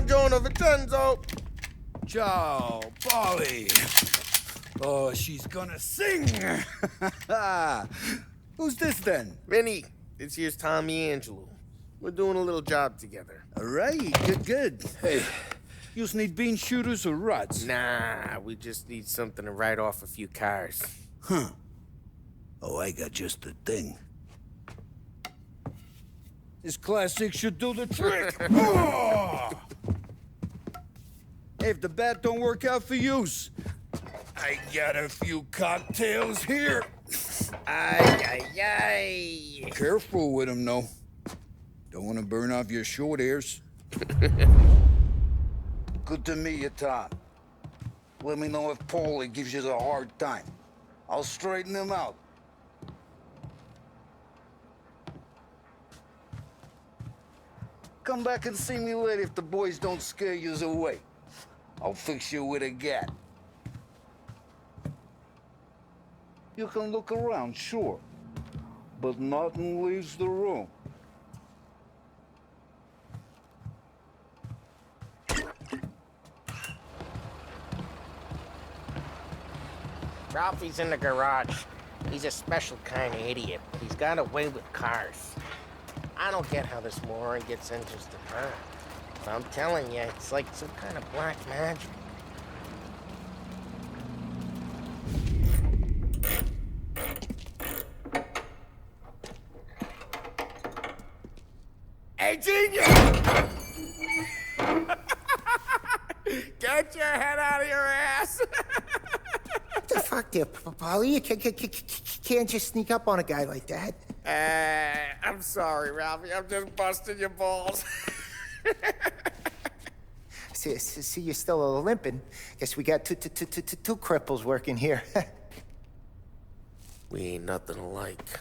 Buongiorno, Vincenzo. Ciao, Polly. Oh, she's gonna sing. Who's this then? Vinny, this here's Tommy Angelo. We're doing a little job together. All right, good. Hey, you need bean shooters or rods? Nah, we just need something to write off a few cars. Huh. Oh, I got just the thing. This classic should do the trick. Oh! Hey, if the bat don't work out for yous, I got a few cocktails here. Ay. Careful with them, though. Don't want to burn off your short hairs. Good to meet you, Tom. Let me know if Paulie gives you a hard time. I'll straighten him out. Come back and see me later if the boys don't scare yous away. I'll fix you with a gat. You can look around, sure. But nothing leaves the room. Ralphie's in the garage. He's a special kind of idiot, but he's got a way with cars. I don't get how this moron gets interested in her. But I'm telling you, it's like some kind of black magic. Hey, genius! Get your head out of your ass! What the fuck there, Polly? You can't just sneak up on a guy like that. I'm sorry, Ralphie. I'm just busting your balls. See, you're still limping. Guess we got two cripples working here. We ain't nothing alike.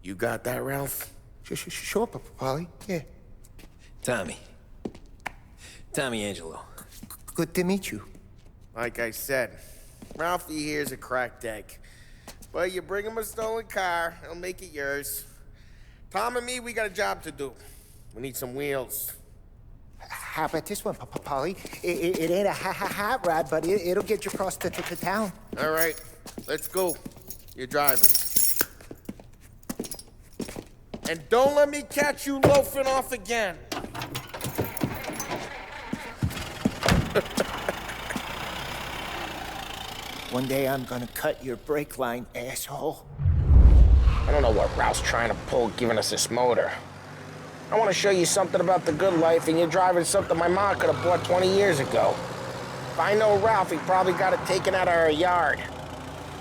You got that, Ralph? Sure, Polly. Yeah. Tommy Angelo. Good to meet you. Like I said, Ralphie here's a cracked egg. But you bring him a stolen car, he'll make it yours. Tom and me, we got a job to do. We need some wheels. How about this one, Polly? It ain't a hot rod, but it'll get you across to town. All right, let's go. You're driving. And don't let me catch you loafing off again. One day I'm gonna cut your brake line, asshole. I don't know what Ralph's trying to pull giving us this motor. I want to show you something about the good life, and you're driving something my mom could have bought 20 years ago. If I know Ralph, he probably got it taken out of our yard.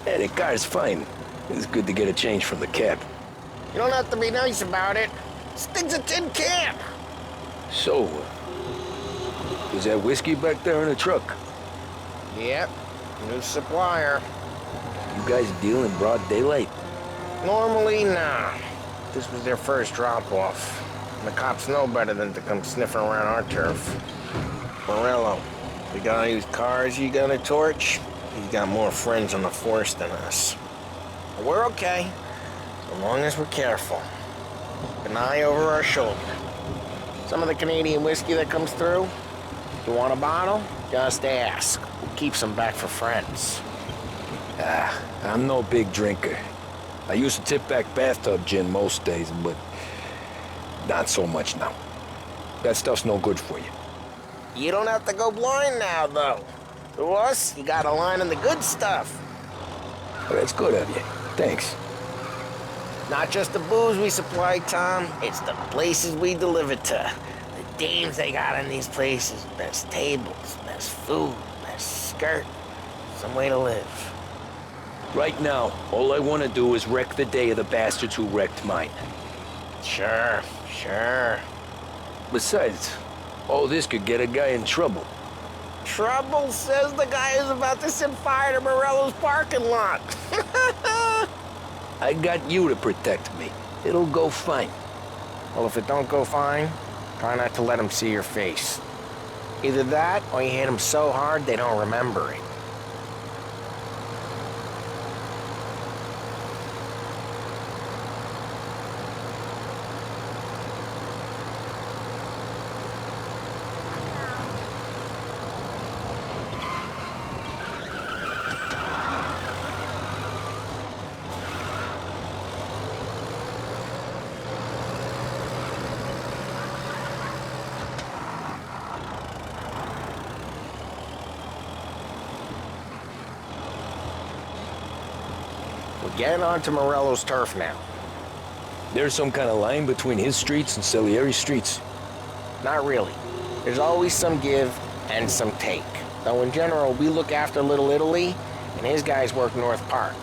Yeah, the car's fine. It's good to get a change from the cab. You don't have to be nice about it. This thing's a tin can. So, is that whiskey back there in the truck? Yep, new supplier. You guys deal in broad daylight? Normally, nah. This was their first drop-off. And the cops know better than to come sniffing around our turf. Morello, the guy whose cars you got a torch, he's got more friends on the force than us. But we're okay, as long as we're careful. An eye over our shoulder. Some of the Canadian whiskey that comes through, you want a bottle? Just ask. We'll keep some back for friends. I'm no big drinker. I used to tip back bathtub gin most days, but not so much now. That stuff's no good for you. You don't have to go blind now, though. To us, you got a line on the good stuff. Well, that's good of you. Thanks. Not just the booze we supply, Tom. It's the places we deliver to. The dames they got in these places. Best tables, best food, best skirt. Some way to live. Right now, all I want to do is wreck the day of the bastards who wrecked mine. Sure. Besides, all this could get a guy in trouble. Trouble, says the guy who's about to set fire to Morello's parking lot. I got you to protect me. It'll go fine. Well, if it don't go fine, try not to let them see your face. Either that, or you hit them so hard they don't remember it. Get onto Morello's turf now. There's some kind of line between his streets and Salieri streets. Not really. There's always some give and some take. Though in general, we look after Little Italy, and his guys work North Park.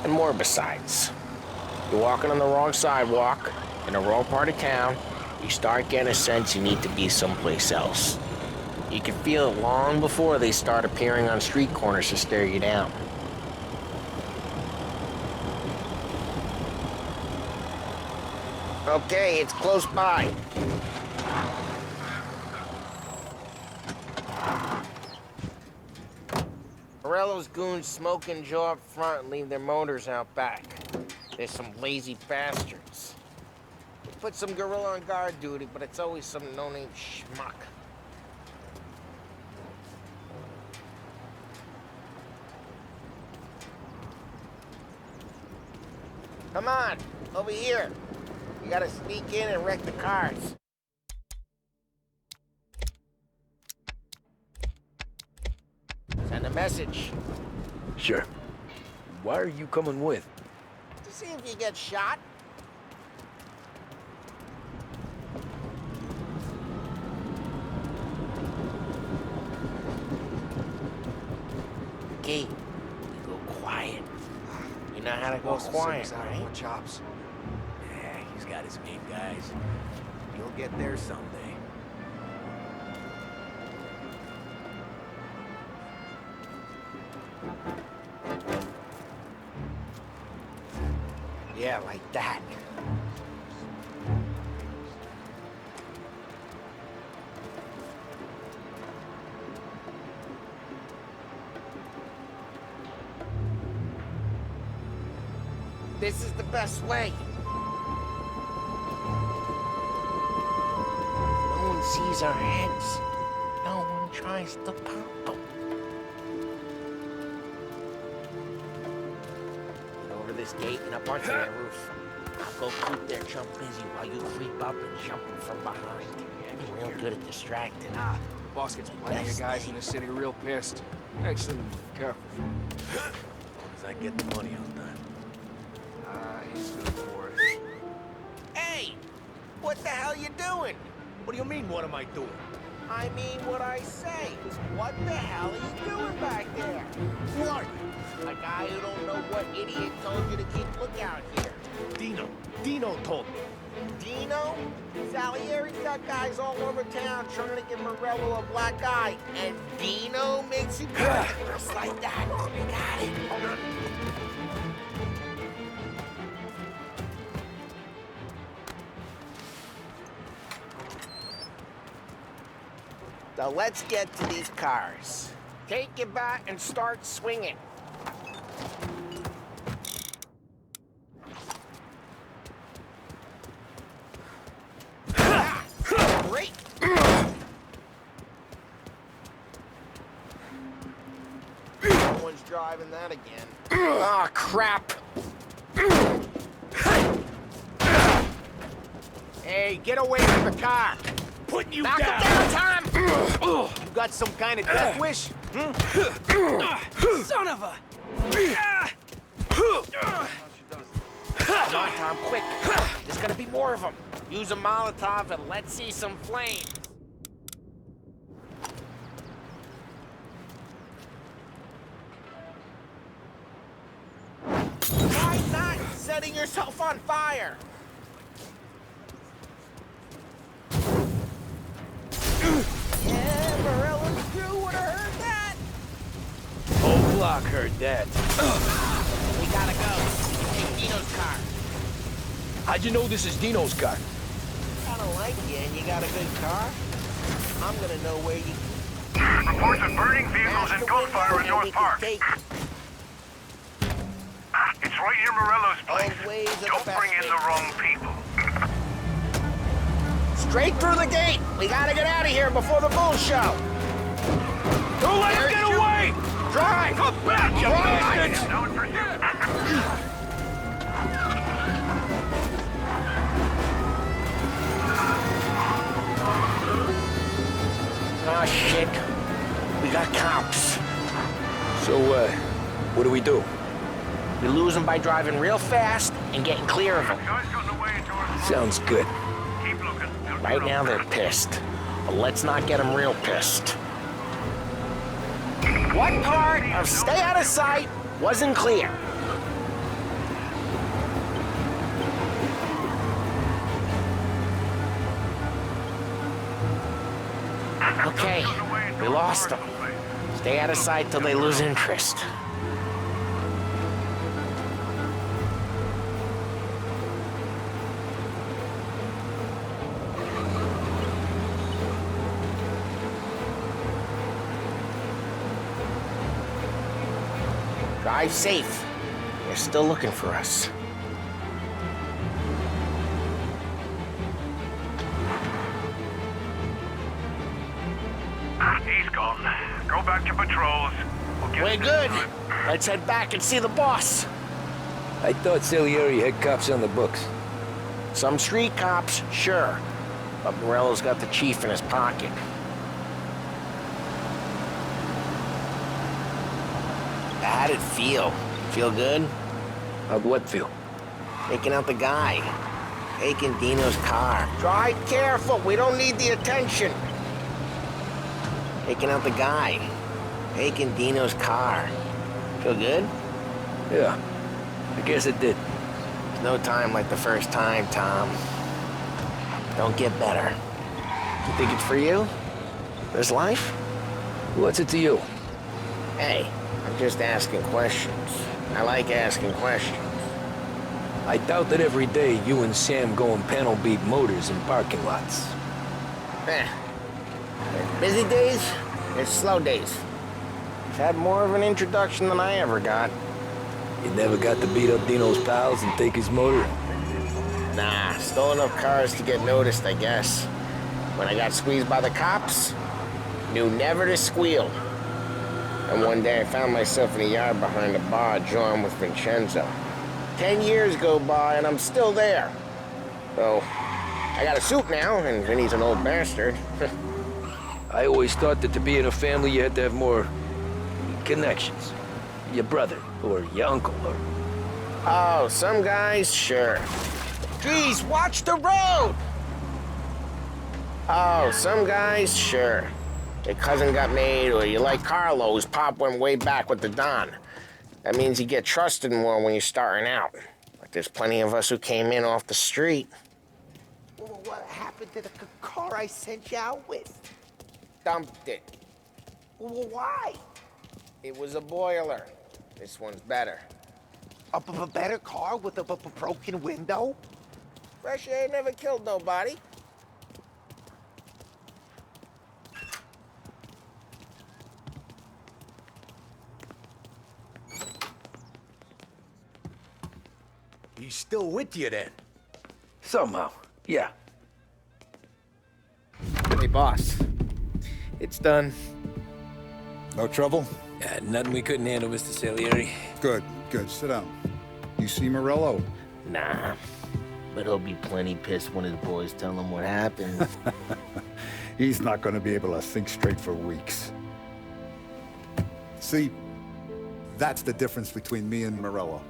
And more besides. You're walking on the wrong sidewalk, in the wrong part of town, you start getting a sense you need to be someplace else. You can feel it long before they start appearing on street corners to stare you down. Okay, it's close by. Morello's goons smoke and jaw up front and leave their motors out back. They're some lazy bastards. They put some gorilla on guard duty, but it's always some no-name schmuck. Come on, over here. You gotta sneak in and wreck the cars. Send a message. Sure. Why are you coming with? To see if you get shot. Okay, you go quiet. You know how to go quiet, right? More chops. Yeah, he's got his game, guys. You'll get there someday. Yeah, like that. This is the best way. No one sees our heads. No one tries to pop them. Get over this gate and up onto their roof. I'll go keep their chump busy while you creep up and jump them from behind. You're real good at distracting. Boss gets plenty of guys in the city real pissed. Excellent. Careful. As I get the money on time. He's good for it. Hey! What the hell you doing? What do you mean, what am I doing? I mean what I say. What the hell are you doing back there? What? A guy who don't know what idiot told you to keep lookout here. Dino told me. Dino? Salieri's got guys all over town trying to give Morello a black eye. And Dino makes you go just like that. You got it. So let's get to these cars. Take your bat and start swinging. Great. No one's driving that again. Ah, oh, crap. Hey, get away from the car. Putting you Knock down. him down, Tom. You got some kind of death wish? Son of a... Come on, Tom, quick. There's gonna be more of them. Use a Molotov and let's see some flames. Why not setting yourself on fire? Yeah, Morello's crew would have heard that. Whole block heard that. We gotta go. Take Dino's car. How'd you know this is Dino's car? Kinda like you, and you got a good car. I'm gonna know where you... Reports of burning vehicles and gunfire in North Park. Take It's right near Morello's place. Old ways of Don't bring in the wrong people. straight through the gate. We gotta get out of here before the bull show. Don't let him get away! Drive! Come back, you bastards! Now in pursuit. Oh, shit. We got cops. So, what do we do? We lose them by driving real fast and getting clear of them. Guys got away into our... Sounds good. Keep looking. Right now they're pissed, but let's not get them real pissed. What part of stay out of sight wasn't clear? Okay, we lost them. Stay out of sight till they lose interest. Drive safe. They're still looking for us. He's gone. Go back to patrols. We're good. Let's head back and see the boss. I thought Salieri had cops on the books. Some street cops, sure. But Morello's got the chief in his pocket. How'd it feel? Feel good? How'd what feel? Taking out the guy. Taking Dino's car. Drive careful, we don't need the attention. Taking out the guy. Taking Dino's car. Feel good? Yeah, I guess it did. There's no time like the first time, Tom. Don't get better. You think it's for you? This life? What's it to you? Hey, I'm just asking questions. I like asking questions. I doubt that every day you and Sam go and panel beat motors in parking lots. There's busy days, there's slow days. I've had more of an introduction than I ever got. You never got to beat up Dino's pals and take his motor? Nah, stole enough cars to get noticed, I guess. When I got squeezed by the cops, knew never to squeal. And one day I found myself in a yard behind a bar, drawing with Vincenzo. 10 years go by and I'm still there. So, I got a suit now, and Vinny's an old bastard. I always thought that to be in a family you had to have more connections. Your brother, or your uncle, or... Oh, some guys, sure. Geez, watch the road! Oh, some guys, sure. Your cousin got made, or you like Carlos, Pop went way back with the Don. That means you get trusted more when you're starting out. But there's plenty of us who came in off the street. Well, what happened to the car I sent you out with? Dumped it. Well, why? It was a boiler. This one's better. A better car with a broken window? Fresh air never killed nobody. He's still with you then? Somehow, yeah. Hey, boss. It's done. No trouble? Yeah, nothing we couldn't handle, Mr. Salieri. Good, good. Sit down. You see Morello? Nah. But he'll be plenty pissed when his boys tell him what happened. He's not going to be able to think straight for weeks. See, that's the difference between me and Morello.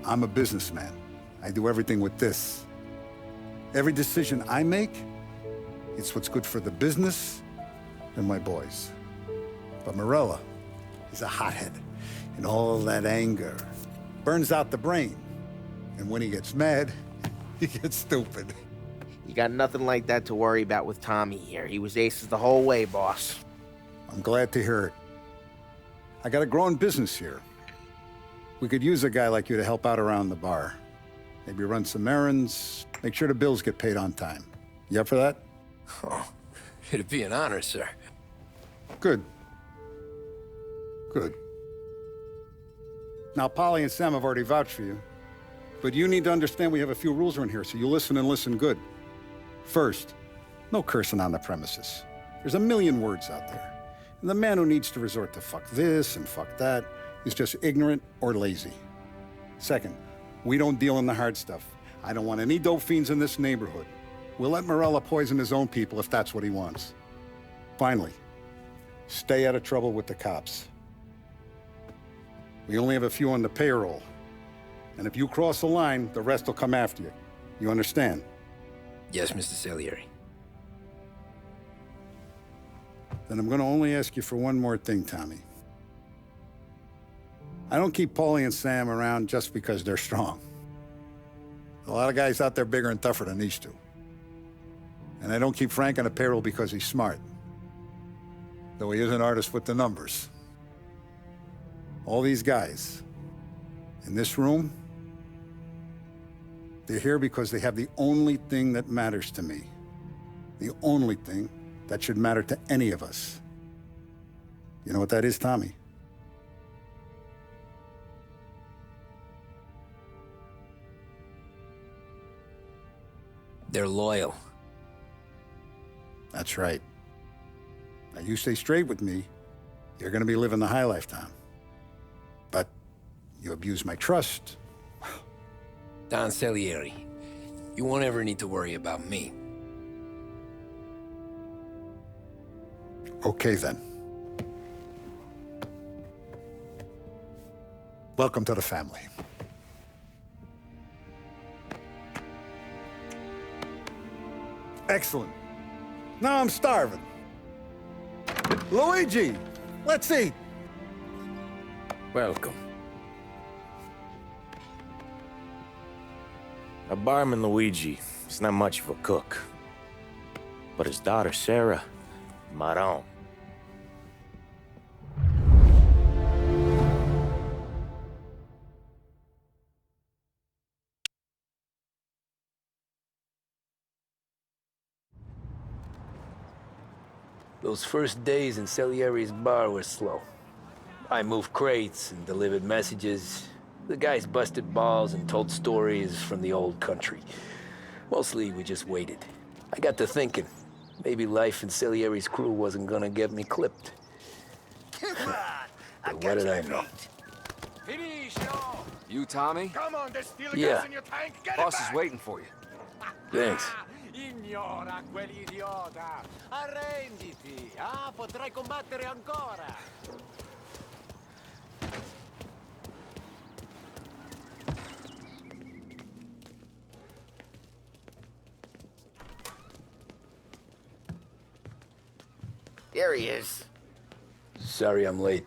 I'm a businessman. I do everything with this. Every decision I make, it's what's good for the business and my boys. But Morello, he's a hothead. And all that anger burns out the brain. And when he gets mad, he gets stupid. You got nothing like that to worry about with Tommy here. He was aces the whole way, boss. I'm glad to hear it. I got a growing business here. We could use a guy like you to help out around the bar. Maybe run some errands, make sure the bills get paid on time. You up for that? Oh, it'd be an honor, sir. Good. Good. Now, Polly and Sam have already vouched for you. But you need to understand we have a few rules around here, so you listen and listen good. First, no cursing on the premises. There's a million words out there. And the man who needs to resort to fuck this and fuck that is just ignorant or lazy. Second, we don't deal in the hard stuff. I don't want any dope fiends in this neighborhood. We'll let Morello poison his own people if that's what he wants. Finally, stay out of trouble with the cops. We only have a few on the payroll, And if you cross the line, the rest will come after you. You understand? Yes, Mr. Salieri. Then I'm gonna only ask you for one more thing, Tommy. I don't keep Paulie and Sam around just because they're strong. A lot of guys out there bigger and tougher than these two. And I don't keep Frank on the payroll because he's smart. Though he is an artist with the numbers. All these guys in this room, they're here because they have the only thing that matters to me. The only thing that should matter to any of us. You know what that is, Tommy? They're loyal. That's right. Now, you stay straight with me, you're gonna be living the high life, Tom. But you abuse my trust. Don Salieri, you won't ever need to worry about me. Okay, then. Welcome to the family. Excellent. Now I'm starving. Luigi, let's eat. Welcome. A barman, Luigi, is not much of a cook. But his daughter, Sarah, Maron. Those first days in Salieri's bar were slow. I moved crates and delivered messages. The guys busted balls and told stories from the old country. Mostly, we just waited. I got to thinking, maybe life in Salieri's crew wasn't gonna get me clipped. But what did I know? You, Tommy? Come on, there's steel Yeah. gas in your tank. Get Boss it is back. waiting for you. Thanks. Ignora quell'idiota! Arrenditi! Ah, potrai combattere ancora! Here he is. Sorry I'm late.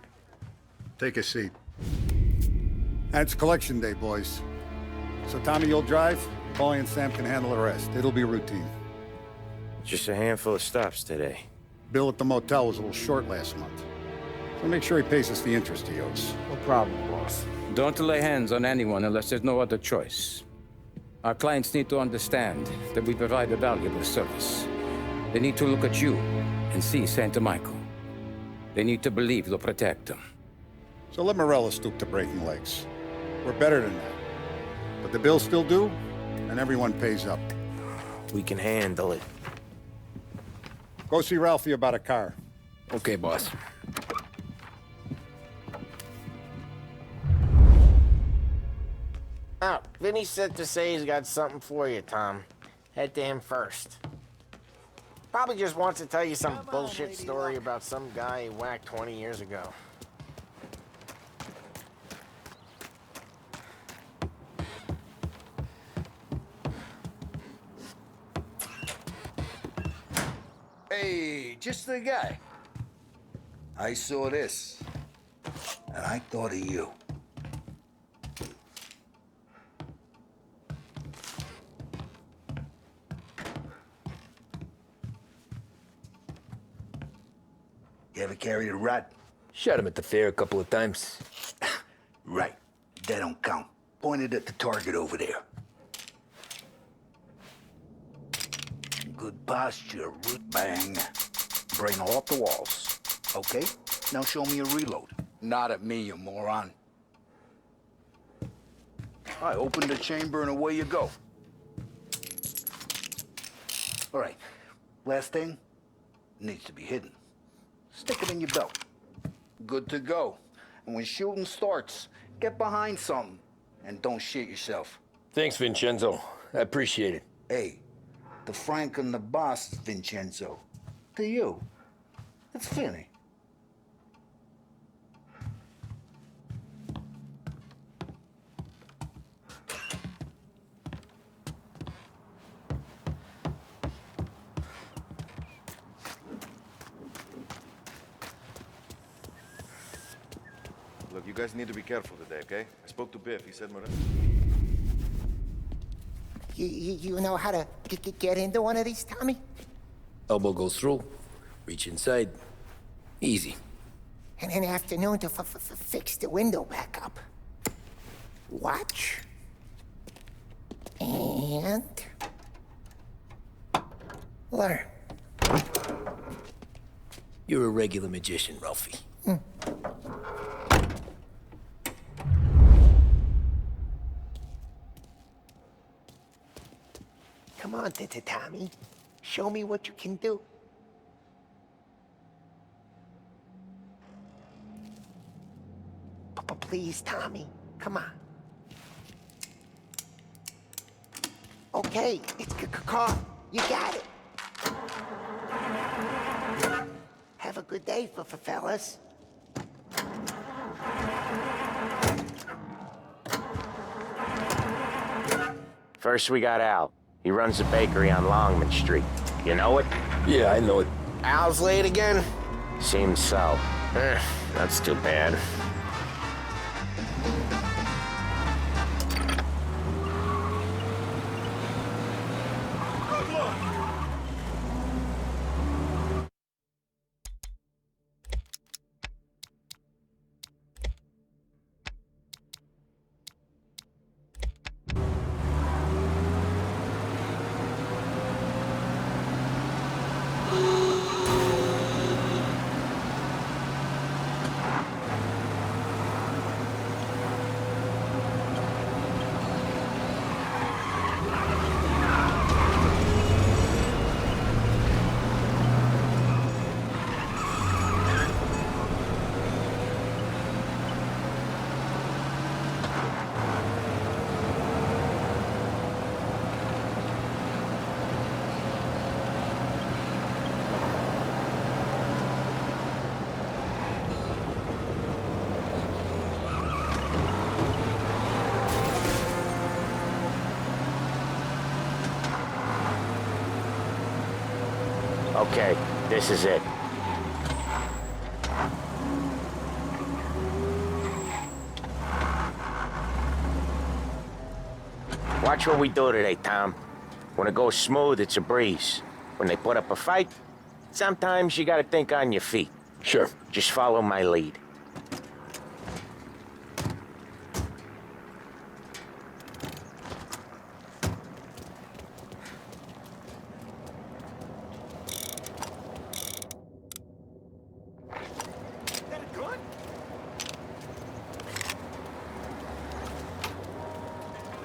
Take a seat. It's collection day, boys. So Tommy, you'll drive. Paulie and Sam can handle the rest. It'll be routine. Just a handful of stops today. Bill at the motel was a little short last month. So make sure he pays us the interest he owes. No problem, boss. Don't lay hands on anyone unless there's no other choice. Our clients need to understand that we provide a valuable service. They need to look at you and see Santa Michael. They need to believe you'll protect them. So let Morella stoop to breaking legs. We're better than that. But the bills still due, and everyone pays up. We can handle it. Go see Ralphie about a car. Okay, boss. Oh, Vinny said to say he's got something for you, Tom. Head to him first. Probably just wants to tell you some bullshit story about some guy he whacked 20 years ago. Hey, just the guy. I saw this, and I thought of you. You ever carried a rat? Shot him at the fair a couple of times. Right. That don't count. Pointed at the target over there. Good posture, root bang. Brain off the walls. Okay? Now show me a reload. Not at me, you moron. I open the chamber and away you go. All right. Last thing needs to be hidden. Stick it in your belt. Good to go. And when shooting starts, get behind something and don't shit yourself. Thanks, Vincenzo. I appreciate it. Hey, the Frank and the boss, Vincenzo. To you, it's Vinny. Look, you guys need to be careful today, okay? I spoke to Biff. He said You know how to get into one of these, Tommy? Elbow goes through, reach inside. Easy. And an afternoon to fix the window back up. Watch. And... learn. You're a regular magician, Ralphie. Come on, Tommy. Show me what you can do. Please, Tommy. Come on. Okay, it's caught. You got it. Have a good day, fellas. First we got Al. He runs a bakery on Longman Street. You know it? Yeah, I know it. Al's late again? Seems so. That's too bad. Okay, this is it. Watch what we do today, Tom. When it goes smooth, it's a breeze. When they put up a fight, sometimes you gotta think on your feet. Sure. Just follow my lead.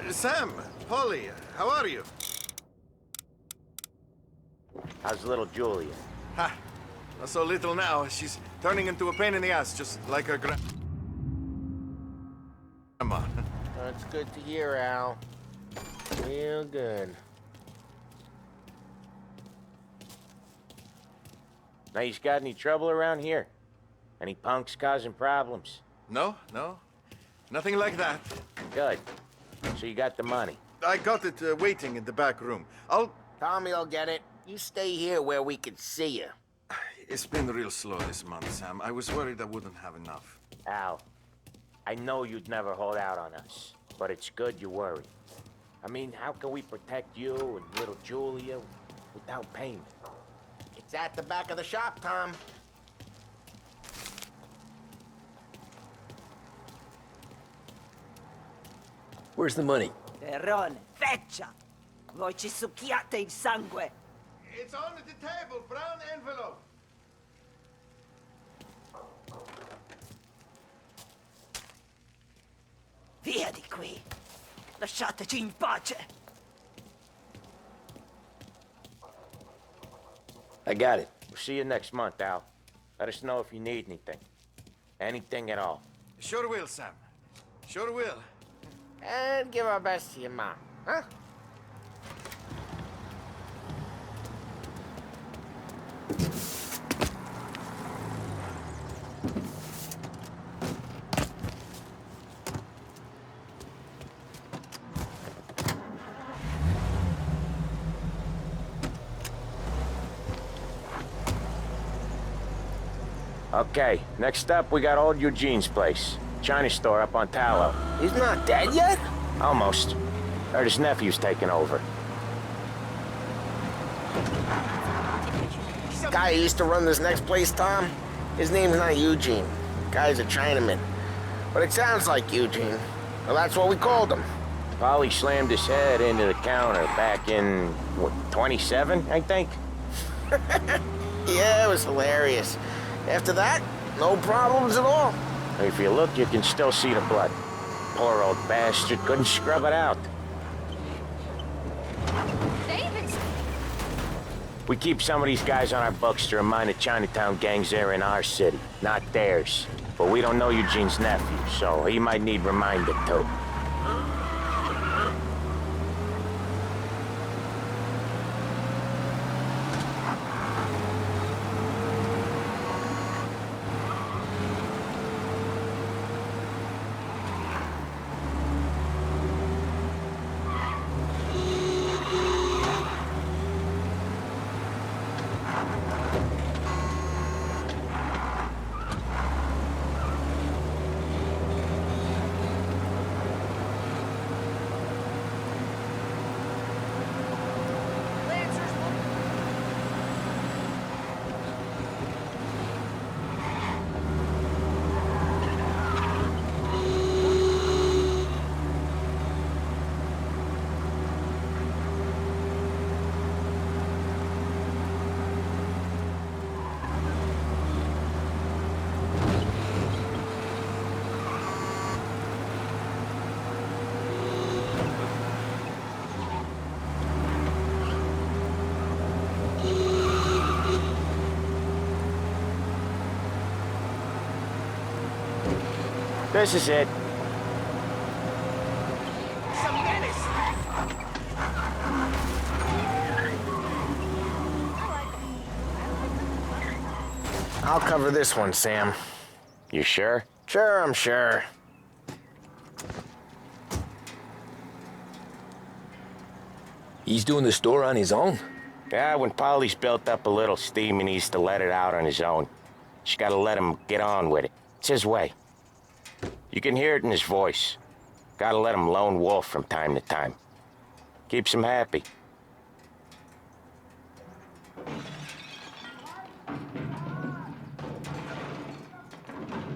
Sam, Polly, how are you? How's little Julia? Ha! Not so little now. She's turning into a pain in the ass, just like her grandma. That's good to hear, Al. Real good. Now, you got any trouble around here? Any punks causing problems? No. Nothing like that. Good. So you got the money? I got it waiting in the back room. Tommy'll get it. You stay here where we can see you. It's been real slow this month, Sam. I was worried I wouldn't have enough. Al, I know you'd never hold out on us, but it's good you worry. I mean, how can we protect you and little Julia without payment? It's at the back of the shop, Tom. Where's the money? Perrone, feccia! Voi ci succhiate il sangue! It's on the table, brown envelope. Via di qui! Lasciateci in pace! I got it. We'll see you next month, Al. Let us know if you need anything. Anything at all. Sure will, Sam. Sure will. And give our best to your mom, huh? Okay, next up, we got old Eugene's place. China store up on Tallow. He's not dead yet? Almost. Heard his nephew's taking over. Guy who used to run this next place, Tom? His name's not Eugene. Guy's a Chinaman. But it sounds like Eugene. Well, that's what we called him. Polly slammed his head into the counter back in, what, 27, I think? Yeah, it was hilarious. After that, no problems at all. If you look, you can still see the blood. Poor old bastard couldn't scrub it out. We keep some of these guys on our books to remind the Chinatown gangs they're in our city, not theirs. But we don't know Eugene's nephew, so he might need reminded too. This is it. I'll cover this one, Sam. You sure? Sure, I'm sure. He's doing the store on his own? Yeah, when Polly's built up a little steam, he needs to let it out on his own. Just gotta let him get on with it. It's his way. You can hear it in his voice. Gotta let him lone wolf from time to time. Keeps him happy.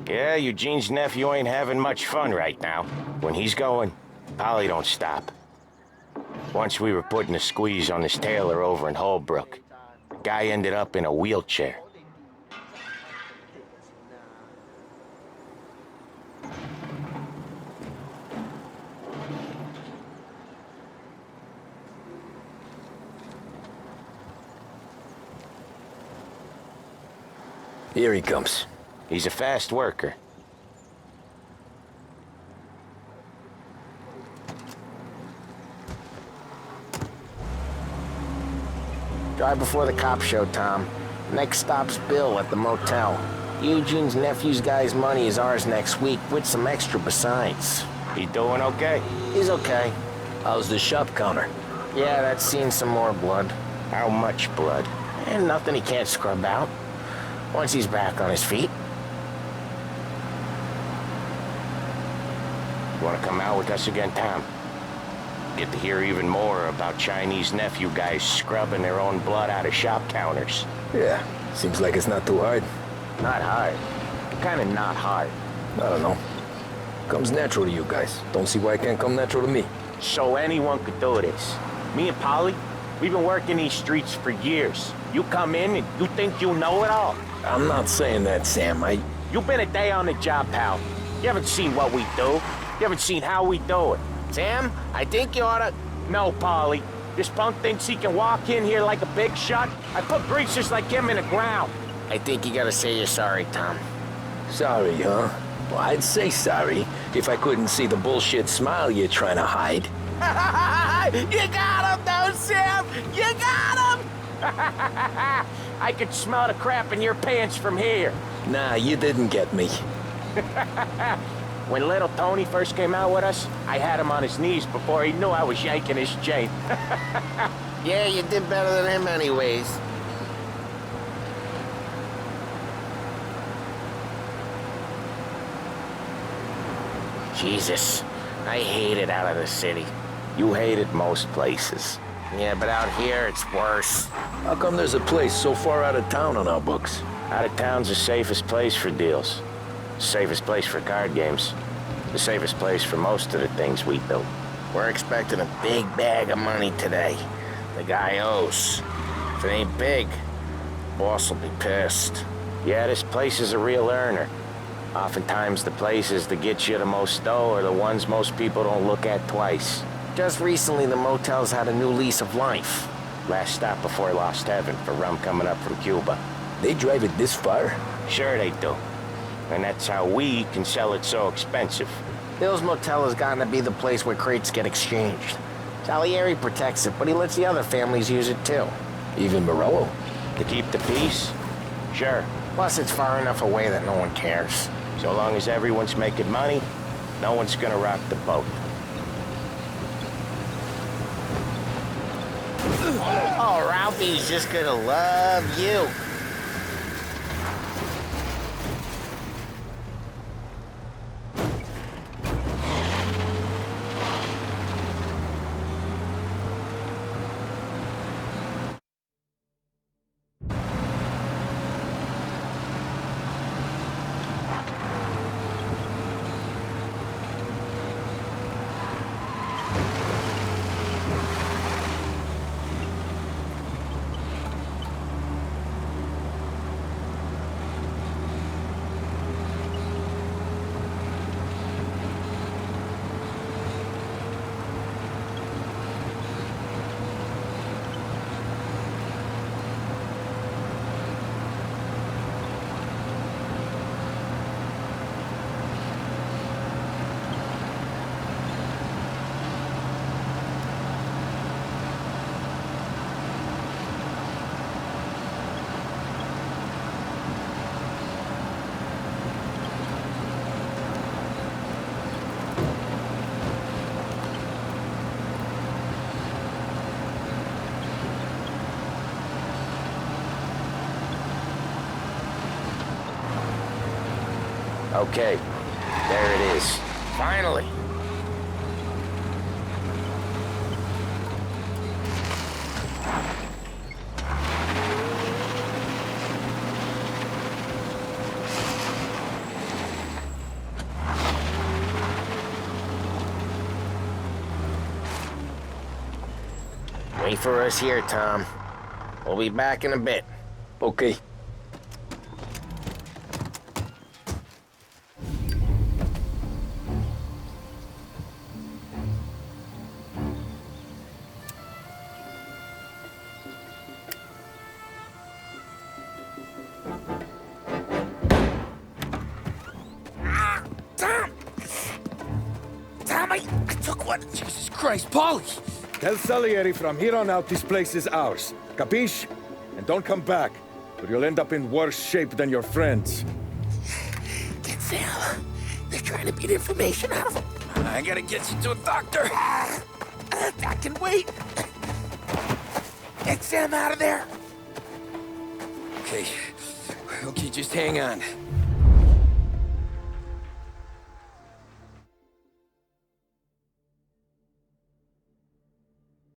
Yeah, Eugene's nephew ain't having much fun right now. When he's going, Polly don't stop. Once we were putting a squeeze on this tailor over in Holbrook. The guy ended up in a wheelchair. Here he comes. He's a fast worker. Drive before the cops show, Tom. Next stop's Bill at the motel. Eugene's nephew's guy's money is ours next week, with some extra besides. He doing okay? He's okay. How's the shop counter? Yeah, that's seen some more blood. How much blood? And nothing he can't scrub out. Once he's back on his feet. You wanna come out with us again, Tom? Get to hear even more about Chinese nephew guys scrubbing their own blood out of shop counters. Yeah, seems like it's not too hard. Not hard. Kinda not hard. I don't know. Comes natural to you guys. Don't see why it can't come natural to me. So anyone could do this. Me and Polly, we've been working these streets for years. You come in and you think you know it all. I'm not saying that, Sam. You've been a day on the job, pal. You haven't seen what we do. You haven't seen how we do it. Sam, I think you oughta... No, Polly. This punk thinks he can walk in here like a big shot. I put greasers like him in the ground. I think you gotta say you're sorry, Tom. Sorry, huh? Well, I'd say sorry if I couldn't see the bullshit smile you're trying to hide. You got him, though, Sam! You got him! I could smell the crap in your pants from here. Nah, you didn't get me. When little Tony first came out with us, I had him on his knees before he knew I was yanking his chain. Yeah, you did better than him anyways. Jesus, I hate it out of the city. You hate it most places. Yeah, but out here it's worse. How come there's a place so far out of town on our books? Out of town's the safest place for deals. Safest place for card games. The safest place for most of the things we built. We're expecting a big bag of money today. The guy owes. If it ain't big, boss will be pissed. Yeah, this place is a real earner. Oftentimes the places that get you the most dough are the ones most people don't look at twice. Just recently, the motel's had a new lease of life. Last stop before Lost Heaven for rum coming up from Cuba. They drive it this far? Sure they do. And that's how we can sell it so expensive. Bill's Motel has gotten to be the place where crates get exchanged. Salieri protects it, but he lets the other families use it too. Even Morello? To keep the peace? Sure. Plus, it's far enough away that no one cares. So long as everyone's making money, no one's gonna rock the boat. Oh, Ralphie's just gonna love you. Okay, there it is. Finally. Wait for us here, Tom. We'll be back in a bit. Okay. I took one. Jesus Christ, Paulie! Tell Salieri from here on out this place is ours. Capiche? And don't come back, or you'll end up in worse shape than your friends. Get Sam. They're trying to beat information out of him. I gotta get you to a doctor. I can wait. Get Sam out of there. Okay, just hang on.